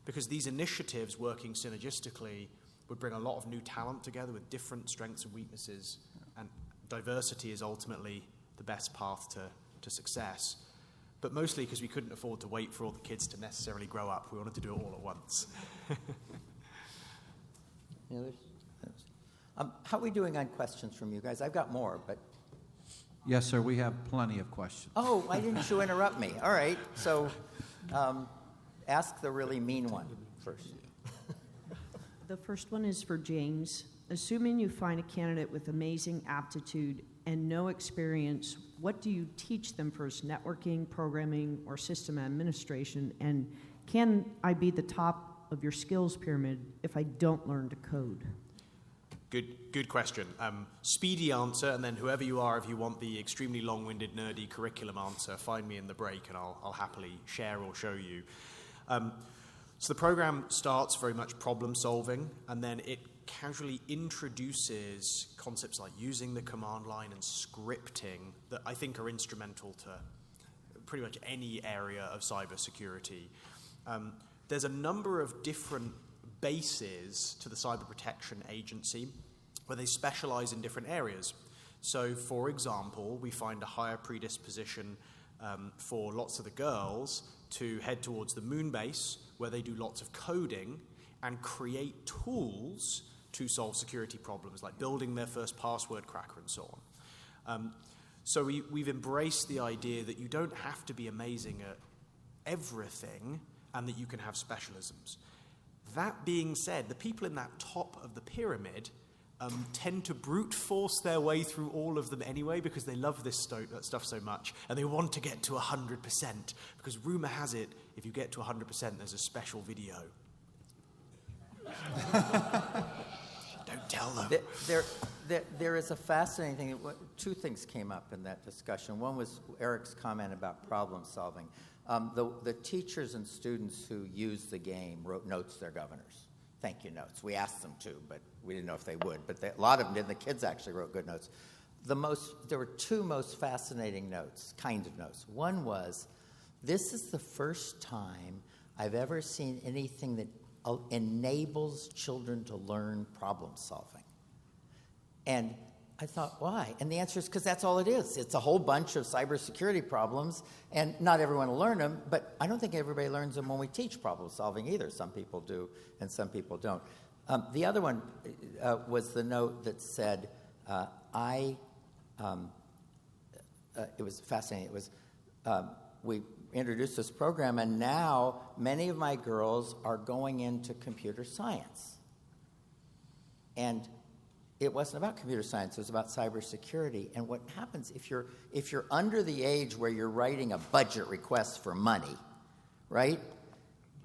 because these initiatives working synergistically would bring a lot of new talent together with different strengths and weaknesses, and diversity is ultimately the best path to success. But mostly because we couldn't afford to wait for all the kids to necessarily grow up. We wanted to do it all at once. How are we doing on questions from you guys? I've got more, but... Yes, sir, we have plenty of questions. Oh, why didn't you interrupt me? All right, so ask the really mean one first. The first one is for James. Assuming you find a candidate with amazing aptitude and no experience, what do you teach them first, networking, programming, or system administration? And can I be the top of your skills pyramid if I don't learn to code? Good question. Speedy answer, and then whoever you are, if you want the extremely long-winded, nerdy curriculum answer, find me in the break, and I'll happily share or show you. So the program starts very much problem solving, and then it casually introduces concepts like using the command line and scripting that I think are instrumental to pretty much any area of cybersecurity. There's a number of different bases to the Cyber Protection Agency where they specialize in different areas. So, for example, we find a higher predisposition for lots of the girls to head towards the moon base, where they do lots of coding and create tools to solve security problems, like building their first password cracker and so on. So we've embraced the idea that you don't have to be amazing at everything and that you can have specialisms. That being said, the people in that top of the pyramid tend to brute force their way through all of them anyway because they love this stuff so much and they want to get to 100% because rumor has it, if you get to 100%, there's a special video. Don't tell them. There is a fascinating thing. Two things came up in that discussion. One was Eric's comment about problem solving. The teachers and students who used the game wrote notes to their governors. Thank you notes. We asked them to, but we didn't know if they would. But a lot of them did. The kids actually wrote good notes. There were two most fascinating notes, kind of notes. One was, this is the first time I've ever seen anything that enables children to learn problem solving. And I thought, why? And the answer is because that's all it is. It's a whole bunch of cybersecurity problems, and not everyone will learn them, but I don't think everybody learns them when we teach problem solving either. Some people do, and some people don't. The other one was the note that said, it was fascinating. It was, we introduced this program, and now many of my girls are going into computer science. And it wasn't about computer science, it was about cybersecurity. And what happens if you're under the age where you're writing a budget request for money, right?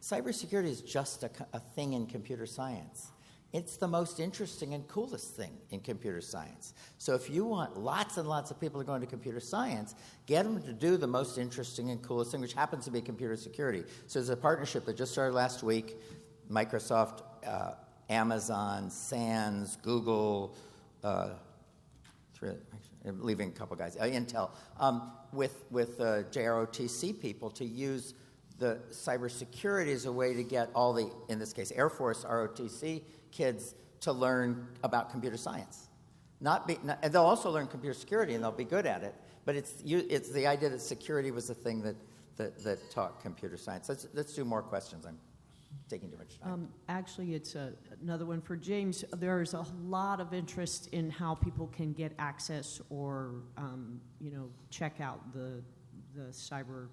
Cybersecurity is just a thing in computer science. It's the most interesting and coolest thing in computer science. So if you want lots and lots of people to go into computer science, get them to do the most interesting and coolest thing, which happens to be computer security. So there's a partnership that just started last week, Microsoft, Amazon, SANS, Google, I'm leaving a couple guys, Intel, with JROTC people to use the cybersecurity as a way to get all the, in this case, Air Force ROTC kids to learn about computer science. And they'll also learn computer security and they'll be good at it, but it's the idea that security was the thing that taught computer science. Let's do more questions. I'm taking too much time. Actually, it's another one for James. There's a lot of interest in how people can get access or, check out the cyber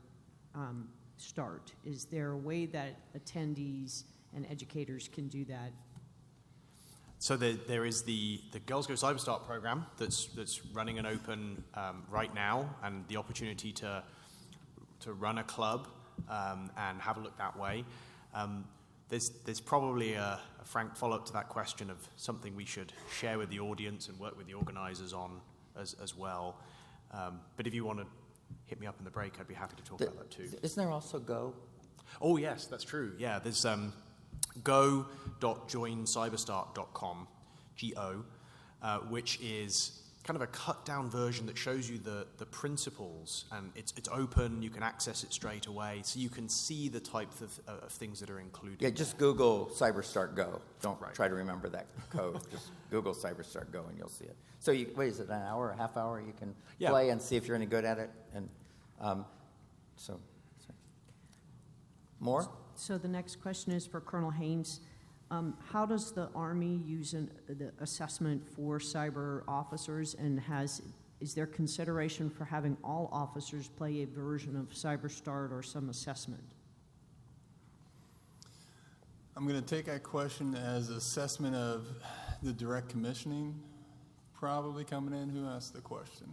start. Is there a way that attendees and educators can do that? So there is the Girls Go Cyber Start program that's running and open right now, and the opportunity to run a club and have a look that way. There's probably a frank follow-up to that question of something we should share with the audience and work with the organizers on as well. But if you want to hit me up in the break, I'd be happy to talk about that too. Isn't there also Go? Oh, yes, that's true. Yeah, there's go.joincyberstart.com, G-O, which is kind of a cut-down version that shows you the principles, and it's open, you can access it straight away, so you can see the types of things that are included. Yeah, just Google CyberStart Go. Don't try to remember that code. Just Google CyberStart Go and you'll see it. So what is it, an hour, a half hour? You can play and see if you're any good at it. And more? So the next question is for Colonel Haines. How does the Army use the assessment for cyber officers, and is there consideration for having all officers play a version of CyberStart or some assessment? I'm going to take that question as assessment of the direct commissioning probably coming in. Who asked the question?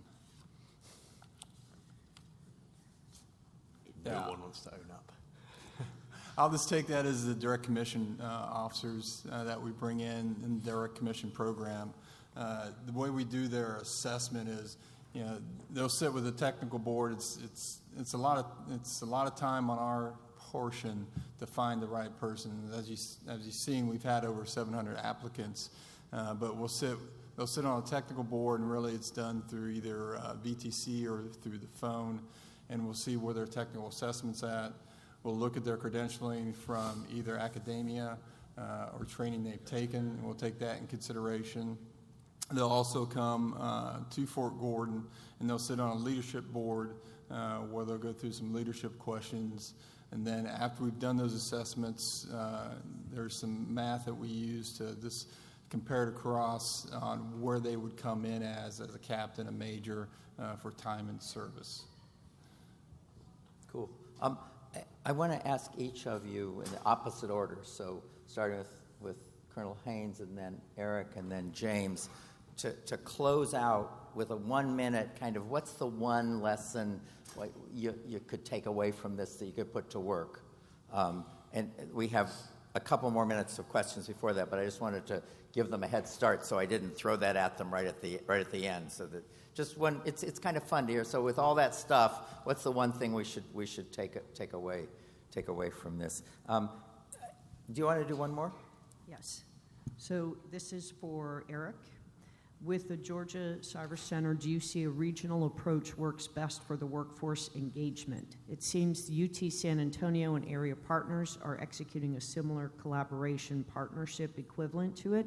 No one wants to own up. I'll just take that as the direct commission officers that we bring in the direct commission program. The way we do their assessment is, they'll sit with the technical board. It's a lot of time on our portion to find the right person. As you've seen, we've had over 700 applicants, but they'll sit on a technical board, and really it's done through either VTC or through the phone, and we'll see where their technical assessment's at. We'll look at their credentialing from either academia or training they've taken, and we'll take that in consideration. They'll also come to Fort Gordon, and they'll sit on a leadership board where they'll go through some leadership questions. And then after we've done those assessments, there's some math that we use to just compare it across on where they would come in as a captain, a major, for time and service. Cool. I want to ask each of you in the opposite order, so starting with Colonel Haines and then Eric and then James, to close out with a 1-minute kind of what's the one lesson you could take away from this that you could put to work. And we have a couple more minutes of questions before that, but I just wanted to give them a head start so I didn't throw that at them right at the end. So that just one, it's kind of fun to hear. So with all that stuff, what's the one thing we should take away from this? Do you want to do one more? Yes. So this is for Eric. With the Georgia Cyber Center, do you see a regional approach works best for the workforce engagement? It seems the UT San Antonio and area partners are executing a similar collaboration partnership equivalent to it.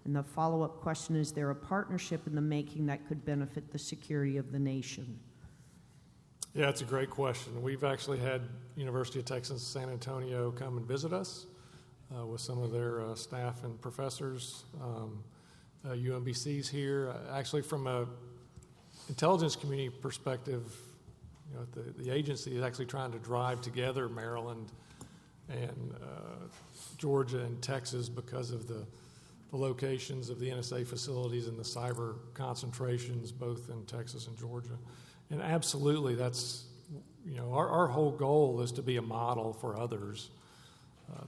And the follow-up question, is there a partnership in the making that could benefit the security of the nation? Yeah, it's a great question. We've actually had University of Texas San Antonio come and visit us with some of their staff and professors. UMBC's here. Actually, from a intelligence community perspective, the agency is actually trying to drive together Maryland and Georgia and Texas because of the locations of the NSA facilities and the cyber concentrations both in Texas and Georgia. And absolutely, that's, our whole goal is to be a model for others.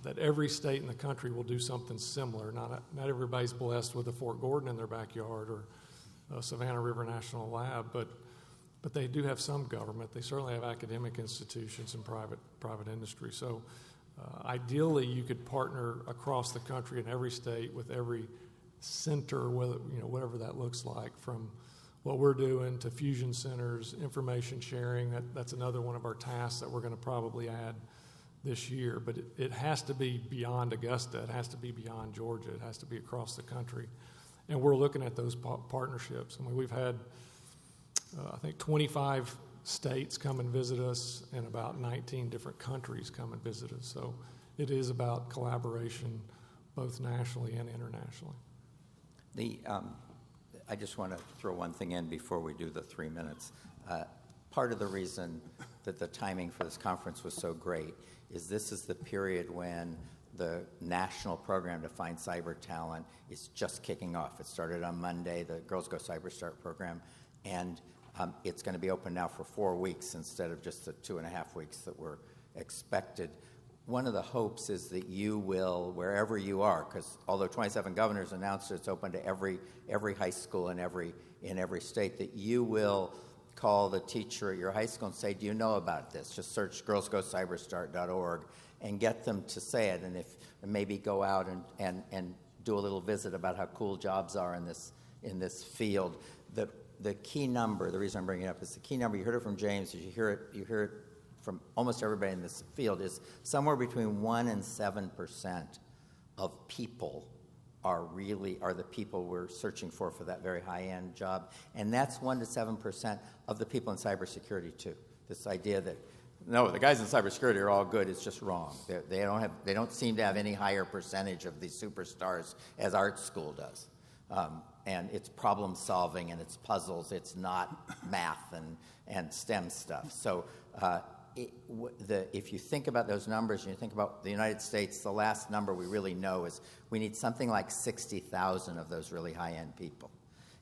That every state in the country will do something similar. Not everybody's blessed with a Fort Gordon in their backyard or a Savannah River National Lab, but they do have some government. They certainly have academic institutions and private industry. So ideally, you could partner across the country in every state with every center, whatever that looks like, from what we're doing to fusion centers, information sharing. That's another one of our tasks that we're going to probably add this year, but it has to be beyond Augusta. It has to be beyond Georgia. It has to be across the country. And we're looking at those partnerships. I mean, we've had, I think, 25 states come and visit us and about 19 different countries come and visit us. So it is about collaboration both nationally and internationally. I just want to throw one thing in before we do the 3 minutes. Part of the reason that the timing for this conference was so great is this is the period when the national program to find cyber talent is just kicking off. It started on Monday, the Girls Go Cyber Start program, and it's going to be open now for 4 weeks instead of just the 2.5 weeks that were expected. One of the hopes is that you will, wherever you are, because although 27 governors announced it's open to every high school in every state, that you will call the teacher at your high school and say, do you know about this? Just search girlsgocyberstart.org and get them to say it, and maybe go out and do a little visit about how cool jobs are in this field. The key number, the reason I'm bringing it up is the key number, you heard it from James, you hear it from almost everybody in this field, is somewhere between 1% and 7% of people are the people we're searching for that very high-end job. And that's 1% to 7% of the people in cybersecurity, too. This idea that, no, the guys in cybersecurity are all good, it's just wrong. They don't seem to have any higher percentage of these superstars as art school does. And it's problem solving and it's puzzles, it's not math and STEM stuff. So if you think about those numbers and you think about the United States, the last number we really know is we need something like 60,000 of those really high-end people.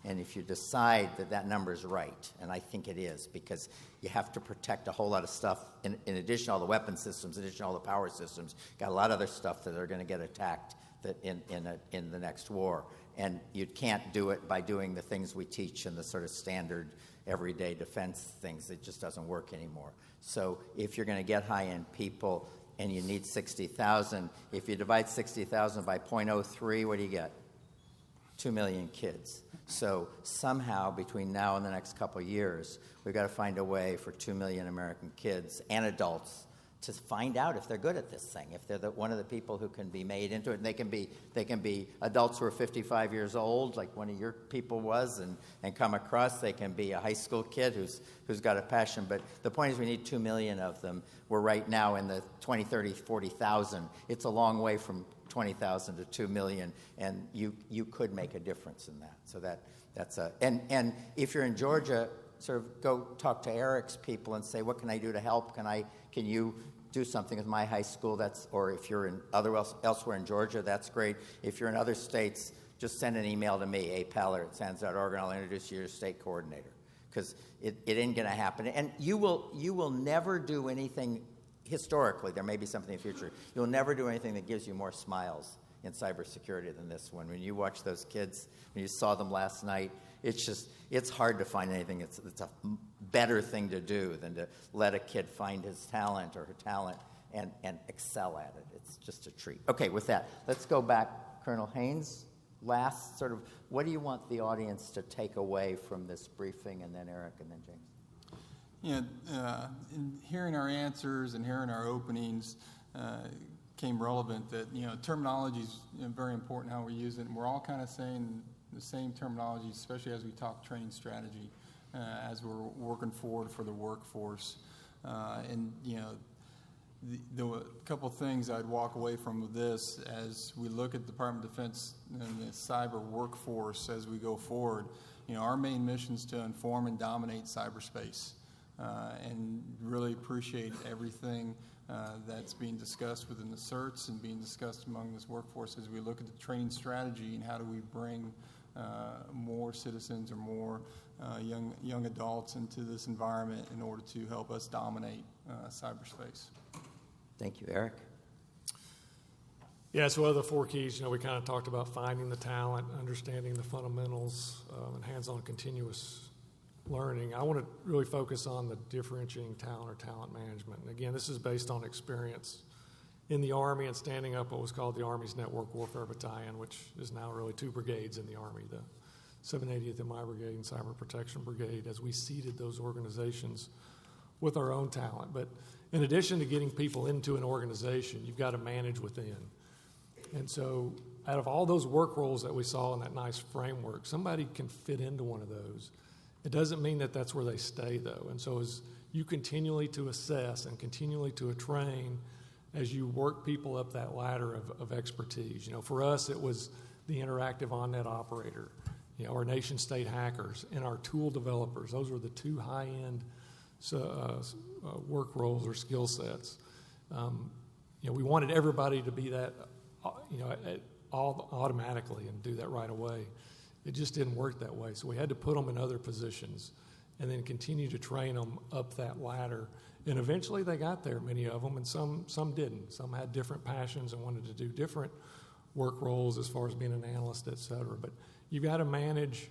And if you decide that that number is right, and I think it is, because you have to protect a whole lot of stuff, in addition to all the weapon systems, in addition to all the power systems, got a lot of other stuff that are going to get attacked that in the next war. And you can't do it by doing the things we teach in the sort of standard everyday defense things. It just doesn't work anymore. So if you're going to get high-end people and you need 60,000, if you divide 60,000 by 0.03, what do you get? 2 million kids. So somehow between now and the next couple of years, we've got to find a way for 2 million American kids and adults to find out if they're good at this thing, if they're one of the people who can be made into it. And they can be adults who are 55 years old, like one of your people was, and come across. They can be a high school kid who's got a passion. But the point is we need 2 million of them. We're right now in the 20, 30, 40,000. It's a long way from 20,000 to 2 million, and you could make a difference in that. So that's a and if you're in Georgia, sort of go talk to Eric's people and say, what can I do to help? Can you do something with my high school? Or if you're in elsewhere in Georgia, that's great. If you're in other states, just send an email to me, apaller@sans.org, and I'll introduce you to your state coordinator, because it ain't going to happen. And you will never do anything. Historically, there may be something in the future. You'll never do anything that gives you more smiles in cybersecurity than this one. When you watch those kids, when you saw them last night, it's hard to find anything that's a better thing to do than to let a kid find his talent or her talent and excel at it. It's just a treat. Okay, with that, let's go back. Colonel Haines, last sort of, what do you want the audience to take away from this briefing, and then Eric, and then James? In hearing our answers and hearing our openings, came relevant that, terminology is very important how we use it. And we're all kind of saying the same terminology, especially as we talk training strategy, as we're working forward for the workforce. The couple things I'd walk away from with this, as we look at the Department of Defense and the cyber workforce as we go forward, our main mission is to inform and dominate cyberspace. And really appreciate everything that's being discussed within the certs and being discussed among this workforce as we look at the training strategy and how do we bring more citizens or more young adults into this environment in order to help us dominate cyberspace. Thank you, Eric. Yeah, so of the 4 keys, we kind of talked about finding the talent, understanding the fundamentals, and hands-on continuous learning. I want to really focus on the differentiating talent or talent management. And again, this is based on experience in the Army and standing up what was called the Army's Network Warfare Battalion, which is now really 2 brigades in the Army, the 780th MI Brigade and Cyber Protection Brigade, as we seeded those organizations with our own talent. But in addition to getting people into an organization, you've got to manage within. And so out of all those work roles that we saw in that nice framework, somebody can fit into one of those. It doesn't mean that that's where they stay, though. And so as you continually to assess and continually to train as you work people up that ladder of expertise. For us, it was the interactive on-net operator, our nation-state hackers, and our tool developers. Those were the 2 high-end work roles or skill sets. We wanted everybody to be that, all automatically and do that right away. It just didn't work that way. So we had to put them in other positions and then continue to train them up that ladder. And eventually they got there, many of them, and some didn't. Some had different passions and wanted to do different work roles as far as being an analyst, et cetera. But you've got to manage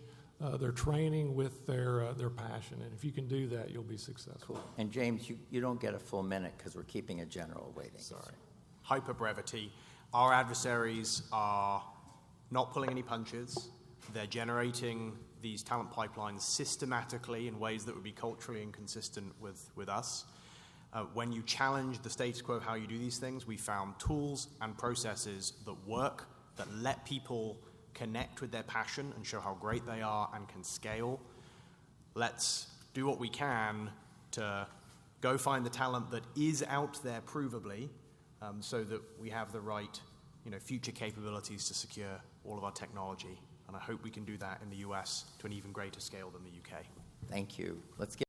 their training with their passion. And if you can do that, you'll be successful. Cool. And James, you don't get a full minute because we're keeping a general waiting. Sorry. Hyper brevity. Our adversaries are not pulling any punches. They're generating these talent pipelines systematically in ways that would be culturally inconsistent with us. When you challenge the status quo of how you do these things, we found tools and processes that work, that let people connect with their passion and show how great they are and can scale. Let's do what we can to go find the talent that is out there provably, so that we have the right future capabilities to secure all of our technology. And I hope we can do that in the US to an even greater scale than the UK. Thank you. Let's get